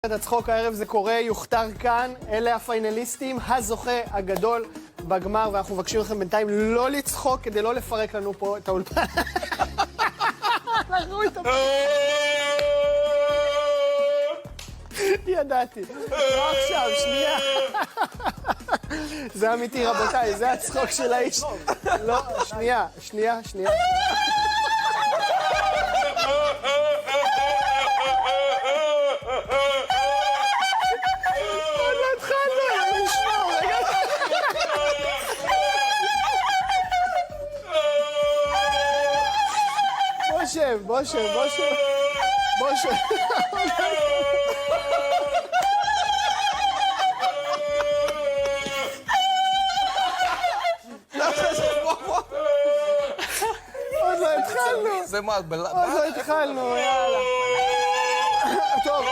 הצחוק הערב זה קורה, יוכתר כאן, אלה הפיינליסטים, הזוכה הגדול בגמר, ואנחנו מבקשים לכם בינתיים לא לצחוק כדי לא לפרק לנו פה את האולפן. אנחנו איתו. ידעתי. לא עכשיו, שנייה. זה אמיתי רבותיי, זה הצחוק של האיש. לא, שנייה. בוא שב. עוד לא התחלנו. זה מה, עוד לא התחלנו, יאללה. טוב.